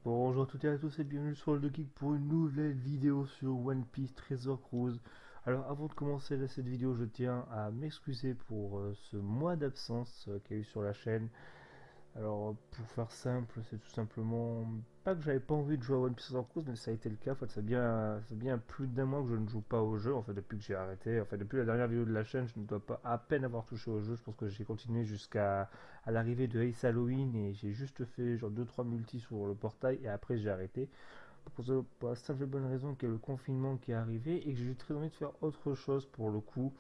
Bonjour à toutes et à tous et bienvenue sur le Geek pour une nouvelle vidéo sur One Piece Treasure Cruise. Alors avant de commencer cette vidéo, je tiens à m'excuser pour ce mois d'absence qu'il y a eu sur la chaîne. Alors pour faire simple, c'est tout simplement pas que j'avais pas envie de jouer à One Piece Treasure Cruise, mais ça a été le cas. En fait, ça fait bien plus d'un mois que je ne joue pas au jeu. En fait, depuis que j'ai arrêté, en fait, depuis la dernière vidéo de la chaîne, je ne dois pas à peine avoir touché au jeu. Je pense que j'ai continué jusqu'à l'arrivée de Ace Halloween et j'ai juste fait genre 2-3 multis sur le portail et après j'ai arrêté. Pour la simple et bonne raison qu'il y a le confinement qui est arrivé et que j'ai très envie de faire autre chose pour le coup.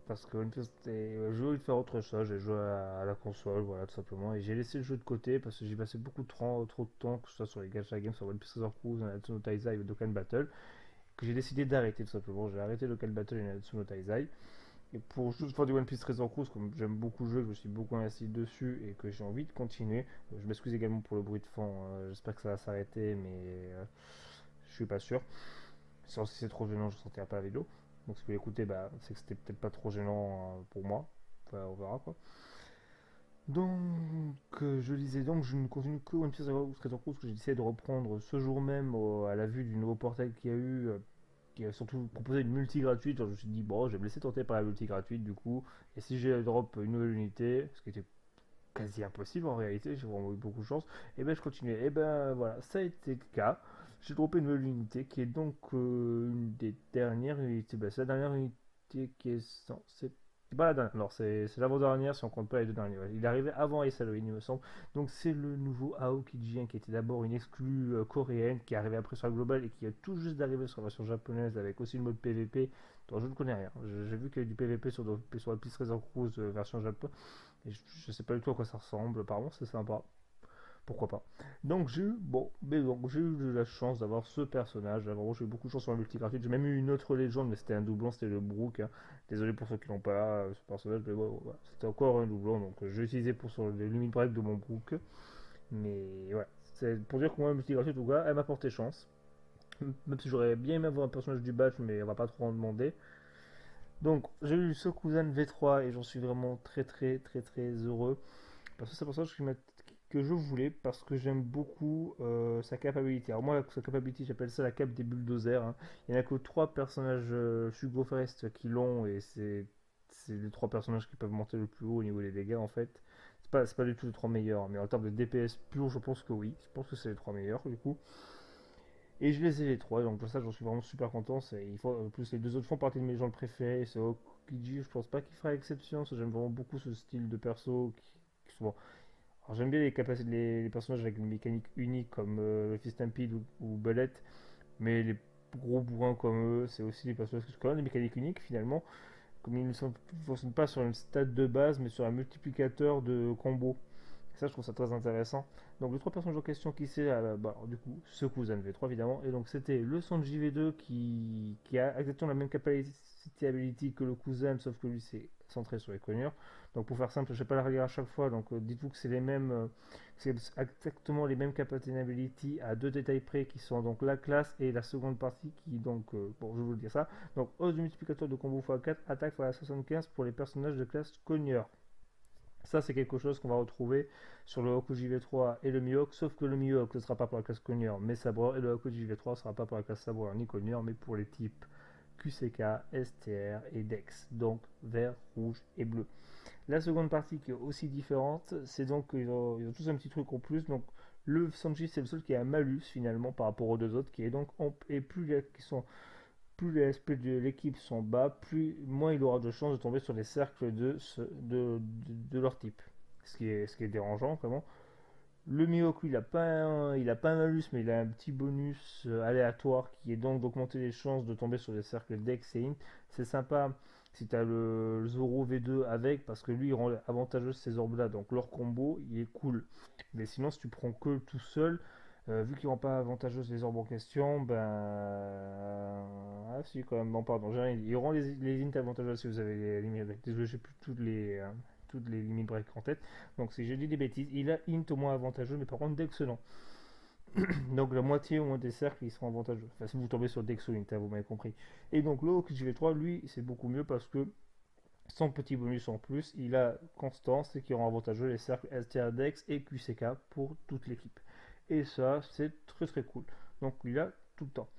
Parce que j'ai envie de faire autre chose, j'ai joué à la console, voilà, tout simplement. Et j'ai laissé le jeu de côté parce que j'y passais beaucoup trop de temps, que ce soit sur les gacha games, sur One Piece Treasure Cruise, Natsuno Taizai ou Dokkan Battle, que j'ai décidé d'arrêter tout simplement. J'ai arrêté Dokkan Battle et Natsuno Taizai. Et pour juste faire du One Piece Treasure Cruise, comme j'aime beaucoup le jeu, que je me suis beaucoup investi dessus et que j'ai envie de continuer. Je m'excuse également pour le bruit de fond, j'espère que ça va s'arrêter, mais je suis pas sûr. Si c'est trop gênant, je ne sortirai pas la vidéo. Donc si vous l'écoutez, bah, c'est que c'était peut-être pas trop gênant pour moi. Enfin, on verra quoi. Donc, je disais donc, je ne continue que One Piece Treasure Cruise que j'ai décidé de reprendre ce jour même à la vue du nouveau portail qu'il y a eu, qui a surtout proposé une multi gratuite. Alors, je me suis dit, bon, je vais me laisser tenter par la multi gratuite du coup. Et si j'ai drop une nouvelle unité, ce qui était quasi impossible en réalité, j'ai vraiment eu beaucoup de chance, et ben je continuais. Et ben voilà, ça a été le cas. J'ai droppé une nouvelle unité qui est donc une des dernières unités. Ben, c'est la dernière unité qui est. Non, c'est pas la dernière, alors c'est l'avant-dernière si on compte pas les deux derniers. Ouais. Il est arrivé avant Ace Halloween, il me semble. Donc c'est le nouveau Aokijien qui était d'abord une exclue coréenne qui est arrivée après sur la globale et qui a tout juste d'arriver sur la version japonaise avec aussi le mode PVP. Donc je ne connais rien. J'ai vu qu'il y a du PVP sur la piste Treasure Cruise version Japon. Et je sais pas du tout à quoi ça ressemble, apparemment c'est sympa. Pourquoi pas. Donc j'ai eu de la chance d'avoir ce personnage. Vraiment, j'ai eu beaucoup de chance sur la multi gratuite. J'ai même eu une autre légende, mais c'était un doublon, c'était le Brook, hein. Désolé pour ceux qui l'ont pas, ce personnage, mais ouais, c'était encore un doublon. Donc je l'ai utilisé pour sur les limit break de mon Brook. Mais ouais, c'est pour dire que moi, la multi gratuite, en tout cas, elle m'a porté chance. Même si j'aurais bien aimé avoir un personnage du batch, mais on va pas trop en demander. Donc j'ai eu ce cousin V3 et j'en suis vraiment très heureux. Parce que c'est pour ça que je voulais, parce que j'aime beaucoup sa capacité. Alors moi, sa capacité, j'appelle ça la cape des bulldozers, hein. Il n'y en a que trois personnages Hugo Forest qui l'ont, et c'est les trois personnages qui peuvent monter le plus haut au niveau des dégâts en fait. C'est pas du tout les trois meilleurs, mais en termes de DPS pur, je pense que oui. Je pense que c'est les trois meilleurs du coup. Et je les ai les trois, donc pour ça j'en suis vraiment super content. En plus les deux autres font partie de mes gens préférés. C'est Okiji, je pense pas qu'il fera exception, parce que j'aime vraiment beaucoup ce style de perso qui sont. Alors j'aime bien les capacités, les personnages avec une mécanique unique comme Luffy Stampede ou Bullet, mais les gros bourrins comme eux, c'est aussi des personnages qui ont quand même des mécaniques uniques finalement, comme ils ne fonctionnent pas sur une stat de base, mais sur un multiplicateur de combos. Ça, je trouve ça très intéressant. Donc, les trois personnages en question, qui c'est bah, du coup, ce cousin V3 évidemment. Et donc, c'était le Sanji V2 qui a exactement la même capacity ability que le cousin, sauf que lui, c'est centré sur les cogneurs. Donc, pour faire simple, je ne vais pas la relire à chaque fois. Donc, dites-vous que c'est les mêmes, c'est exactement les mêmes capacity ability à deux détails près qui sont donc la classe et la seconde partie qui, donc, bon, je vais vous le dire ça. Donc, hausse du multiplicateur de combo x4, attaque x 75 pour les personnages de classe cogneur. Ça, c'est quelque chose qu'on va retrouver sur le Hokuji V3 et le Mihawk, sauf que le Mihawk ne sera pas pour la classe cogneur mais sabreur, et le Hokuji V3 ne sera pas pour la classe sabreur ni cogneur, mais pour les types QCK, STR et Dex, donc vert, rouge et bleu. La seconde partie qui est aussi différente, c'est donc qu'ils ont tous un petit truc en plus. Donc le Sanji, c'est le seul qui a un malus finalement par rapport aux deux autres, qui est donc et plus les SP de l'équipe sont bas, moins il aura de chances de tomber sur les cercles de leur type. Ce qui est dérangeant, vraiment. Le Mihoku, il a pas un malus, mais il a un petit bonus aléatoire qui est donc d'augmenter les chances de tomber sur les cercles Dex et Int. C'est sympa si tu as le Zoro V2 avec, parce que lui, il rend avantageux ces orbes-là. Donc leur combo, il est cool. Mais sinon, si tu prends que tout seul, vu qu'il rend pas avantageux les orbes en question, ben. Ah si, quand même, non, pardon, j'ai rien dit. Il rend les Int avantageux si vous avez les limites. Désolé, j'ai plus toutes les limites break en tête. Donc si je dis des bêtises, il a int au moins avantageux, mais par contre Dex non. Donc la moitié au moins des cercles ils seront avantageux. Enfin si vous tombez sur Dex int, hein, vous m'avez compris. Et donc le JV3, lui, c'est beaucoup mieux parce que son petit bonus en plus, il a constance et qui rend avantageux les cercles STR Dex et QCK pour toute l'équipe. et ça c'est très très cool. Donc il a tout le temps.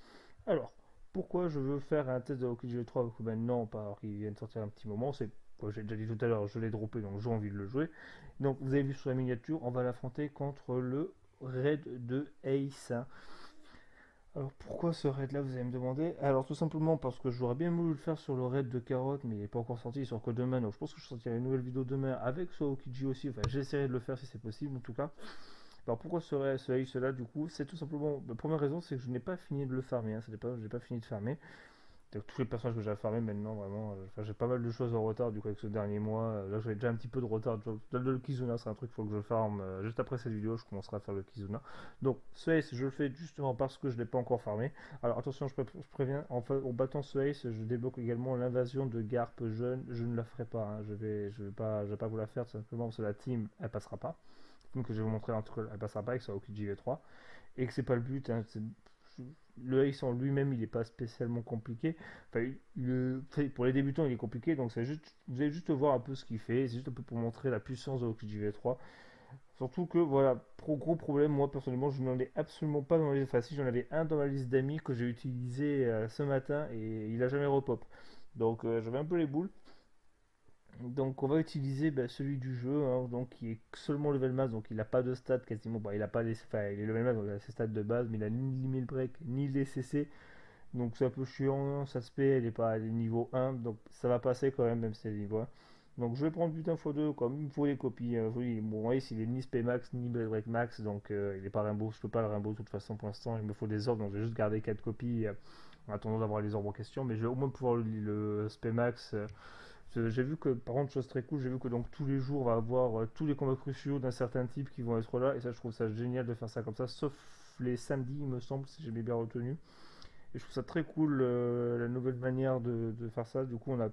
Alors, pourquoi je veux faire un test de Aokiji V3 maintenant, pas qu'il vient de sortir un petit moment, c'est j'ai déjà dit tout à l'heure, je l'ai droppé donc j'ai envie de le jouer. Donc vous avez vu sur la miniature, on va l'affronter contre le raid de Ace. Alors pourquoi ce raid là, vous allez me demander? Alors tout simplement parce que j'aurais bien voulu le faire sur le raid de Carotte, mais il n'est pas encore sorti, il sort que demain, donc je pense que je sortirai une nouvelle vidéo demain avec ce Aokiji aussi, enfin j'essaierai de le faire si c'est possible en tout cas. Alors pourquoi ce Ace là du coup? C'est tout simplement, la première raison c'est que je n'ai pas fini de le farmer, hein, je n'ai pas fini de farmer. Donc, tous les personnages que j'ai farmé maintenant, vraiment, enfin, j'ai pas mal de choses en retard du coup avec ce dernier mois. Là, j'ai déjà un petit peu de retard. Le Kizuna, c'est un truc qu'il faut que je farme. Juste après cette vidéo, je commencerai à faire le Kizuna. Donc, ce Ace, je le fais justement parce que je l'ai pas encore farmé. Alors, attention, je préviens, en battant ce Ace, je débloque également l'invasion de Garp jeune. Je ne la ferai pas, hein. Je vais pas vous la faire, tout simplement parce que la team, elle passera pas. Donc, je vais vous montrer un truc, elle passera pas avec ça Aokiji V3. Et que c'est pas le but, hein, le Ace en lui-même, il n'est pas spécialement compliqué. Enfin, pour les débutants, il est compliqué, donc c'est juste, vous allez juste voir un peu ce qu'il fait. C'est juste un peu pour montrer la puissance de Aokiji V3. Surtout que, voilà, gros problème, moi personnellement, je n'en ai absolument pas dans la liste. Enfin, si j'en avais un dans la liste d'amis que j'ai utilisé ce matin et il a jamais repop. Donc j'avais un peu les boules. Donc on va utiliser celui du jeu, hein, donc qui est seulement level max, donc il n'a pas de stats quasiment. Bon, il a pas enfin, il est level max, donc il a ses stats de base, mais il a ni limit break ni les CC. Donc c'est un peu chiant, ça se paie, elle est pas à niveau 1, donc ça va passer quand même si c'est niveau 1. Donc je vais prendre putain x2, comme il me faut les copies. Oui, bon, oui, s'il est ni SP max ni break max, donc il est pas Rainbow, je peux pas le Rainbow de toute façon pour l'instant, il me faut des ordres, donc je vais juste garder 4 copies en attendant d'avoir les ordres en question, mais je vais au moins pouvoir le SP max. J'ai vu que, par contre, chose très cool, j'ai vu que donc tous les jours on va avoir tous les combats cruciaux d'un certain type qui vont être là, et ça je trouve ça génial de faire ça comme ça, sauf les samedis il me semble, si j'ai bien retenu. Et je trouve ça très cool la nouvelle manière de faire ça. Du coup, on va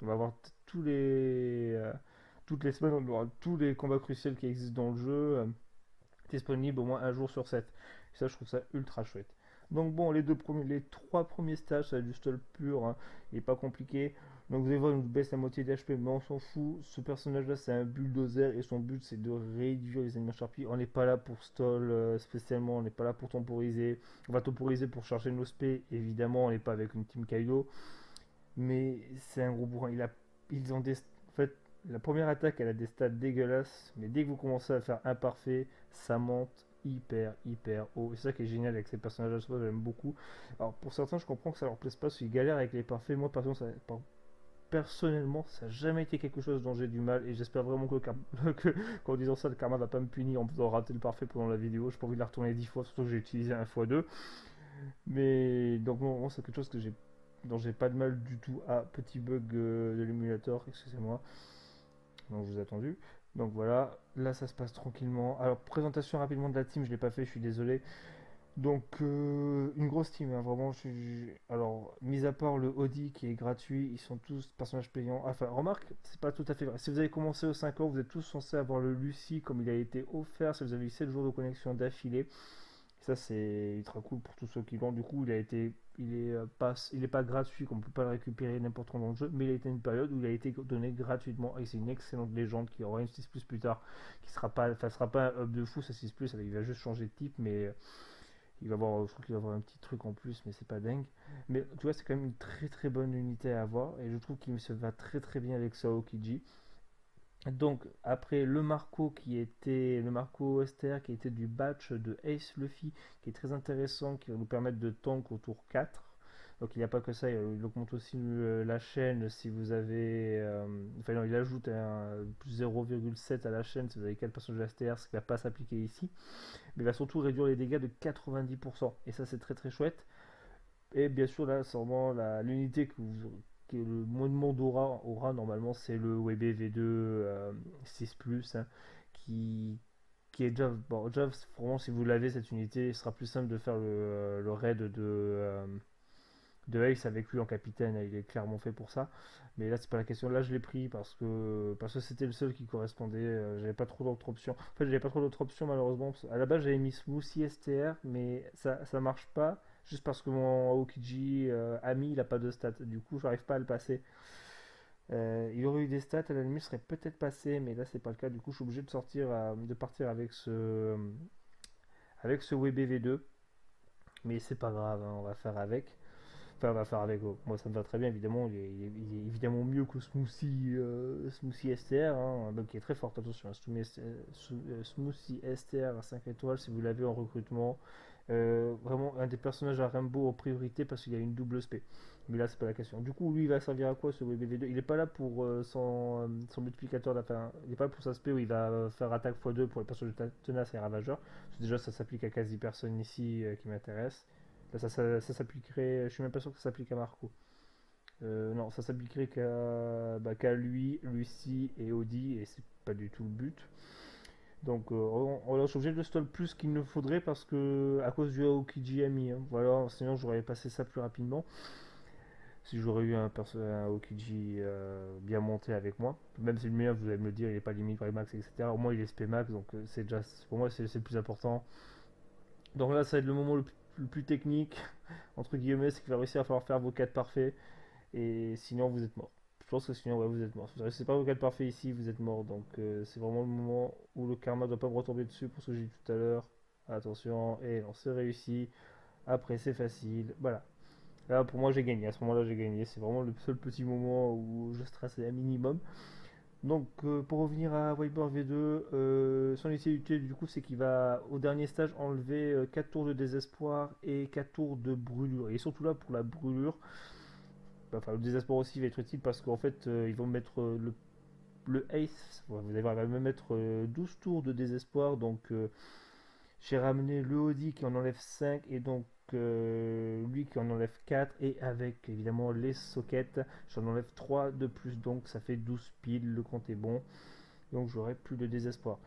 avoir toutes les semaines, on aura tous les combats cruciaux qui existent dans le jeu disponibles au moins un jour sur 7. Et ça, je trouve ça ultra chouette. Donc bon, les trois premiers stages, ça va être du stall pur, hein, il n'est pas compliqué. Donc vous allez voir, il nous baisse la moitié d'HP, mais on s'en fout. Ce personnage-là, c'est un bulldozer et son but, c'est de réduire les ennemis charpie. On n'est pas là pour stall spécialement, on n'est pas là pour temporiser. On va temporiser pour charger nos spé, évidemment, on n'est pas avec une team Kaido. Mais c'est un gros bourrin. Ils ont en fait, la première attaque, elle a des stats dégueulasses, mais dès que vous commencez à faire imparfait, ça monte hyper haut. C'est ça qui est génial avec ces personnages-là, j'aime beaucoup. Alors pour certains, je comprends que ça leur plaise pas, parce qu'ils galèrent avec les parfaits. Moi, personnellement, ça n'a jamais été quelque chose dont j'ai du mal, et j'espère vraiment qu'en disant ça, le karma va pas me punir en me faisant rater le parfait pendant la vidéo. J'ai pas envie de la retourner 10 fois, surtout que j'ai utilisé un x 2. Mais donc, bon, c'est quelque chose dont j'ai pas de mal du tout. Ah, petit bug de l'émulateur, excusez-moi. Donc, je vous ai attendu. Donc voilà, là ça se passe tranquillement. Alors, présentation rapidement de la team, je l'ai pas fait, je suis désolé. Donc, une grosse team, hein, vraiment. Alors, mis à part le Audi qui est gratuit, ils sont tous personnages payants. Enfin, remarque, c'est pas tout à fait vrai. Si vous avez commencé aux 5 ans, vous êtes tous censés avoir le Lucie comme il a été offert si vous avez eu 7 jours de connexion d'affilée. Ça, c'est ultra cool pour tous ceux qui l'ont. Du coup, il est pas gratuit, comme on peut pas le récupérer n'importe où dans le jeu, mais il a été une période où il a été donné gratuitement. Et c'est une excellente légende qui aura une 6 plus tard, qui sera pas un hub de fou, ça 6 plus, il va juste changer de type, mais il va avoir, je trouve qu'il va avoir un petit truc en plus, mais c'est pas dingue. Mais tu vois, c'est quand même une très très bonne unité à avoir, et je trouve qu'il se va très très bien avec Saokiji. Donc après le Marco STR qui était du batch de Ace Luffy, qui est très intéressant, qui va nous permettre de tank au tour 4. Donc il n'y a pas que ça, il augmente aussi la chaîne si vous avez... enfin non, il ajoute un plus 0,7 à la chaîne si vous avez 4 personnages de STR, ce qui ne va pas s'appliquer ici. Mais il va surtout réduire les dégâts de 90%. Et ça c'est très très chouette. Et bien sûr là, c'est vraiment l'unité que le moins de monde aura normalement, c'est le WB V2 6 hein, qui, qui est déjà, bon, déjà vraiment si vous l'avez cette unité, il sera plus simple de faire le raid de Ace avec lui en capitaine, il est clairement fait pour ça. Mais là c'est pas la question, là je l'ai pris parce que c'était le seul qui correspondait, j'avais pas trop d'autres options. En fait j'avais pas trop d'autres options malheureusement. À la base j'avais mis Smoothie STR, mais ça marche pas. Juste parce que mon Aokiji ami il a pas de stats, du coup j'arrive pas à le passer. Il aurait eu des stats, à la limite serait peut-être passé, mais là c'est pas le cas. Du coup je suis obligé de partir avec avec ce WBV2, mais c'est pas grave, hein, on va faire avec. Enfin, on va faire avec. Moi, ça me va très bien, évidemment. Il est évidemment mieux que Smoothie STR, hein, donc qui est très fort. Attention, Smoothie STR à 5 étoiles, si vous l'avez en recrutement. Vraiment, un des personnages à Rainbow en priorité parce qu'il y a une double SP. Mais là, c'est pas la question. Du coup, lui, il va servir à quoi ce WBV2? Il est pas là pour son multiplicateur d'affaires. Il est pas là pour sa SP où il va faire attaque x2 pour les personnages tenaces et ravageurs. Parce que déjà, ça s'applique à quasi personne ici qui m'intéresse. Là, ça s'appliquerait. Je suis même pas sûr que ça s'applique à Marco. Non, ça s'appliquerait qu'à lui, Lucie et Audi, et c'est pas du tout le but. Donc, on est obligé de stall plus qu'il ne faudrait parce que, à cause du Aokiji Ami, hein. Voilà, sinon j'aurais passé ça plus rapidement. Si j'aurais eu un Aokiji bien monté avec moi, même si le meilleur, vous allez me le dire, il n'est pas limite par les max, etc. Au moins il est SP max, donc c'est déjà, pour moi, c'est le plus important. Donc là, ça va être le moment le plus technique, entre guillemets, c'est qu'il va réussir à falloir faire vos 4 parfaits. Et sinon, vous êtes mort. Je pense que sinon, ouais, vous êtes mort. Si vous ne réussissez pas vos 4 parfaits ici, vous êtes mort. Donc, c'est vraiment le moment où le karma ne doit pas me retomber dessus pour ce que j'ai dit tout à l'heure. Attention, et on se réussit. Après, c'est facile. Voilà. Là, pour moi, j'ai gagné. À ce moment-là, j'ai gagné. C'est vraiment le seul petit moment où je stressais un minimum. Donc, pour revenir à Wiper V2, son utilité, du coup, c'est qu'il va, au dernier stage, enlever 4 tours de désespoir et 4 tours de brûlure. Il est surtout là pour la brûlure. Enfin, le désespoir aussi va être utile parce qu'en fait, ils vont mettre le Ace. Vous allez voir, il va me mettre 12 tours de désespoir. Donc, j'ai ramené le Audi qui en enlève 5 et donc lui qui en enlève 4. Et avec évidemment les sockets, j'en enlève 3 de plus. Donc, ça fait 12 piles. Le compte est bon. Donc, j'aurai plus de désespoir.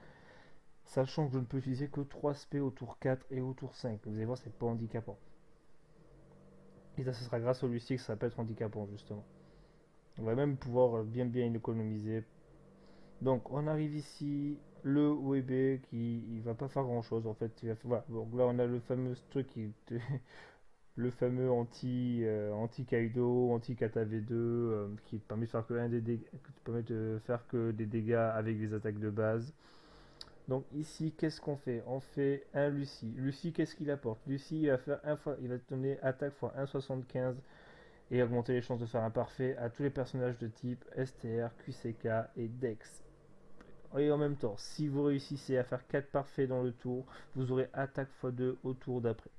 Sachant que je ne peux utiliser que 3 SP au tour 4 et au tour 5. Vous allez voir, c'est pas handicapant. Et ça, ce sera grâce au Lucie que ça peut être handicapant, justement. On va même pouvoir bien économiser. Donc on arrive ici, le WB qui il va pas faire grand chose en fait. Voilà. Donc là on a le fameux truc le fameux anti Kaido, anti Kata V2 qui permet de faire que qui permet de faire que des dégâts avec des attaques de base. Donc ici qu'est-ce qu'on fait? On fait un Lucie. Lucie qu'est-ce qu'il apporte? Lucie il va faire il va donner attaque x 1,75 et augmenter les chances de faire un parfait à tous les personnages de type STR, QCK et Dex. Et en même temps, si vous réussissez à faire 4 parfaits dans le tour, vous aurez attaque x2 au tour d'après.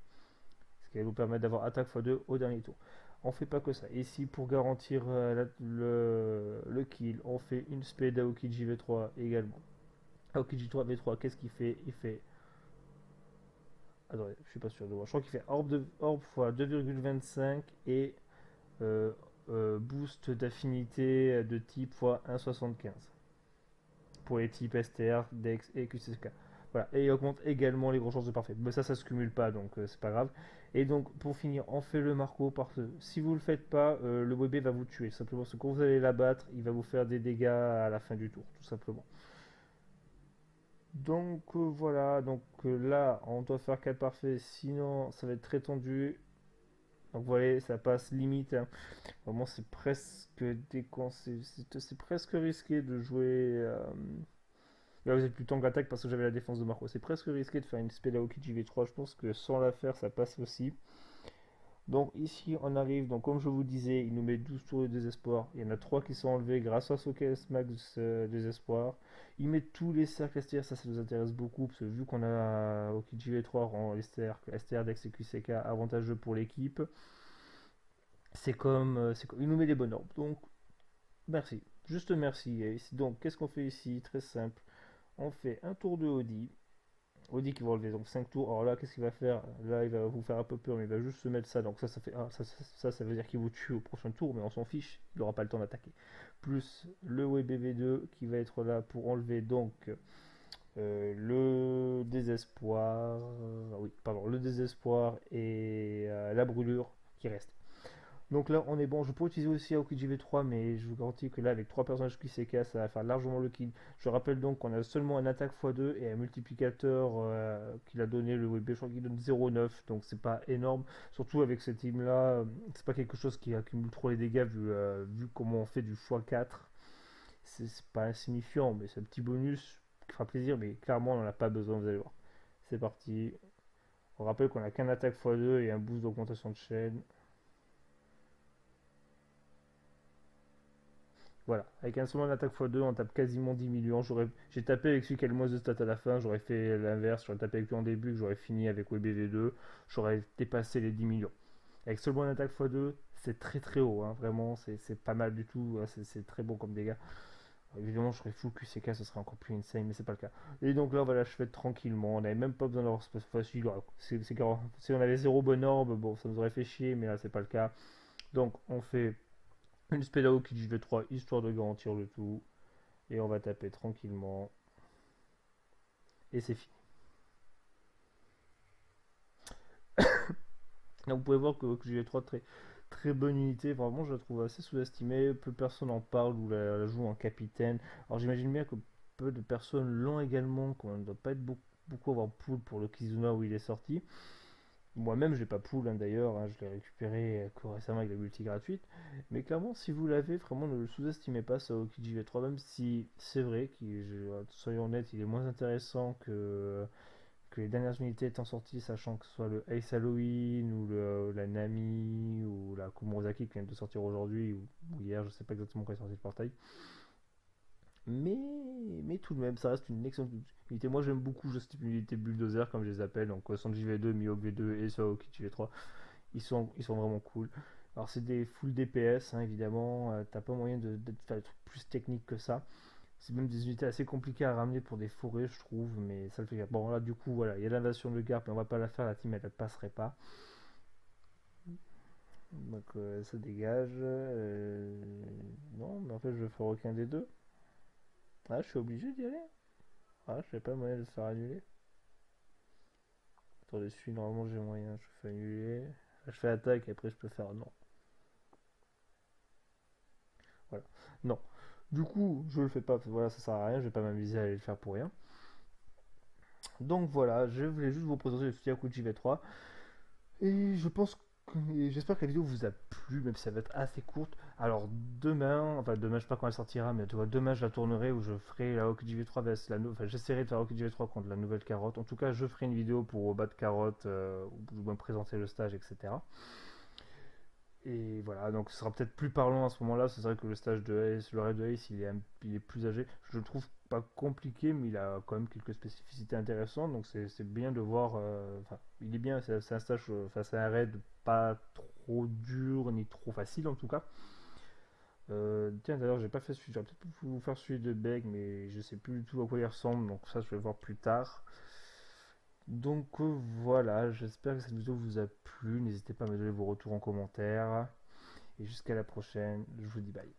Ce qui va vous permettre d'avoir attaque x2 au dernier tour. On fait pas que ça. Ici, pour garantir le kill, on fait une spé d'Aokiji V3 également. Aokiji V3, qu'est-ce qu'il fait? Il fait. Attendez, je suis pas sûr de voir. Je crois qu'il fait orbe x 2,25 et euh, boost d'affinité de type x 1,75 pour les types STR, DEX et QCK. Voilà. Et il augmente également les grosses chances de parfait. Mais ça se cumule pas, donc c'est pas grave. Et donc, pour finir, on fait le Marco parce que si vous le faites pas, le WB va vous tuer. Simplement parce que quand vous allez l'abattre, il va vous faire des dégâts à la fin du tour, tout simplement. Donc voilà, donc là, on doit faire 4 parfaits, sinon ça va être très tendu. Donc vous voyez, ça passe limite, hein. Vraiment, c'est presque c'est presque risqué de jouer. Là, vous êtes plus tank attaque parce que j'avais la défense de Marco. C'est presque risqué de faire une spell Aokiji V3. Je pense que sans la faire, ça passe aussi. Donc ici, on arrive. Donc comme je vous disais, il nous met 12 tours de désespoir. Il y en a 3 qui sont enlevés grâce à Sockets Max désespoir. Il met tous les cercles STR. Ça nous intéresse beaucoup parce que vu qu'on a Aokiji V3 rend les STR Dex et QCK avantageux pour l'équipe. Il nous met des bonnes orbes. Donc merci. Juste merci. Et donc qu'est-ce qu'on fait ici? Très simple. On fait un tour de Audi. Audi qui va enlever donc 5 tours. Alors là, qu'est-ce qu'il va faire? Là, il va vous faire un peu peur, mais il va juste se mettre ça. Donc ça fait ça veut dire qu'il vous tue au prochain tour, mais on s'en fiche. Il n'aura pas le temps d'attaquer. Plus le WBV2 qui va être là pour enlever donc le désespoir. Oui, pardon, le désespoir et la brûlure qui reste. Donc là, on est bon. Je peux utiliser aussi Aokiji V3, mais je vous garantis que là, avec 3 personnages qui s'écassent, ça va faire largement le kill. Je rappelle donc qu'on a seulement un attaque x2 et un multiplicateur qu'il a donné le WB. Je crois qu'il donne 0,9, donc c'est pas énorme. Surtout avec cette team-là, c'est pas quelque chose qui accumule trop les dégâts vu comment on fait du x4. C'est pas insignifiant, mais c'est un petit bonus qui fera plaisir, mais clairement, on n'en a pas besoin, vous allez voir. C'est parti. On rappelle qu'on a qu'un attaque x2 et un boost d'augmentation de chaîne. Voilà, avec un seulement d'attaque x2, on tape quasiment 10 millions. J'ai tapé avec celui qui a le moins de stats à la fin, j'aurais fait l'inverse, j'aurais tapé avec lui en début, que j'aurais fini avec WBV2, j'aurais dépassé les 10 millions. Avec seulement une attaque x2, c'est très très haut, hein, vraiment, c'est pas mal du tout, hein, c'est très bon comme dégâts. Évidemment, je serais full QCK, ce serait encore plus insane, mais c'est pas le cas. Et donc là, voilà, je fais tranquillement. On n'avait même pas besoin d'avoir cette fois-ci. Si on avait zéro bonne orbe, bon, ça nous aurait fait chier, mais là, c'est pas le cas. Donc, on fait une Spedao qui JV3 histoire de garantir le tout. Et on va taper tranquillement. Et c'est fini. Donc, vous pouvez voir que JV3, très, très bonne unité. Vraiment, je la trouve assez sous-estimée. Peu de personnes en parlent ou la jouent en capitaine. Alors, j'imagine bien que peu de personnes l'ont également, qu'on ne doit pas être beaucoup avoir pool pour le Kizuna où il est sorti. Moi-même, je l'ai pas pool hein, d'ailleurs, hein, je l'ai récupéré récemment avec la multi gratuite. Mais clairement, si vous l'avez, vraiment ne le sous-estimez pas, ça au KGV3, même si c'est vrai, soyons honnêtes, il est moins intéressant que les dernières unités étant sorties, sachant que ce soit le Ace Halloween ou la Nami ou la Komurozaki qui vient de sortir aujourd'hui ou hier, je sais pas exactement quand est sorti le portail. Mais, mais tout de même, ça reste une excellente unité. Moi, j'aime beaucoup ce type d'unité bulldozer, comme je les appelle. Donc, Sanji V2, Mihawk V2 et Saokichi V3. Ils sont vraiment cool. Alors, c'est des full DPS, hein, évidemment. T'as pas moyen de faire des trucs plus techniques que ça. C'est même des unités assez compliquées à ramener pour des forêts, je trouve. Mais ça le fait. Bon, là, du coup, voilà. Il y a l'invasion de Garp, mais on va pas la faire. La team, elle ne passerait pas. Donc, ça dégage. Non, mais en fait, je vais faire aucun des deux. Ah, je suis obligé d'y aller. Ah, je sais pas moyen de se faire annuler. Attendez, celui normalement j'ai moyen, je fais annuler. Je fais attaque et après je peux faire non. Voilà. Non. Du coup, je le fais pas, voilà, ça sert à rien, je vais pas m'amuser à aller le faire pour rien. Donc voilà, je voulais juste vous présenter le Suyaku JV3. Et je pense j'espère que la vidéo vous a plu, même si ça va être assez courte. Alors demain, je sais pas quand elle sortira, mais tu vois, demain je la tournerai où je ferai la Hockey JV3 enfin j'essaierai de faire Hockey JV3 contre la nouvelle carotte. En tout cas, je ferai une vidéo pour battre carotte, où je vais me présenter le stage, etc. Et voilà, donc ce sera peut-être plus parlant à ce moment-là. C'est vrai que le stage de Ace, le raid de Ace, il est plus âgé. Je le trouve pas compliqué, mais il a quand même quelques spécificités intéressantes. Donc c'est bien de voir. Enfin, il est bien. C'est un stage, enfin, c'est un raid pas trop dur ni trop facile en tout cas. Tiens, d'ailleurs, j'ai pas fait celui. J'aurais peut-être pu vous faire celui de Beg, mais je sais plus du tout à quoi il ressemble. Donc ça, je vais voir plus tard. Donc voilà, j'espère que cette vidéo vous a plu. N'hésitez pas à me donner vos retours en commentaire. Et jusqu'à la prochaine, je vous dis bye.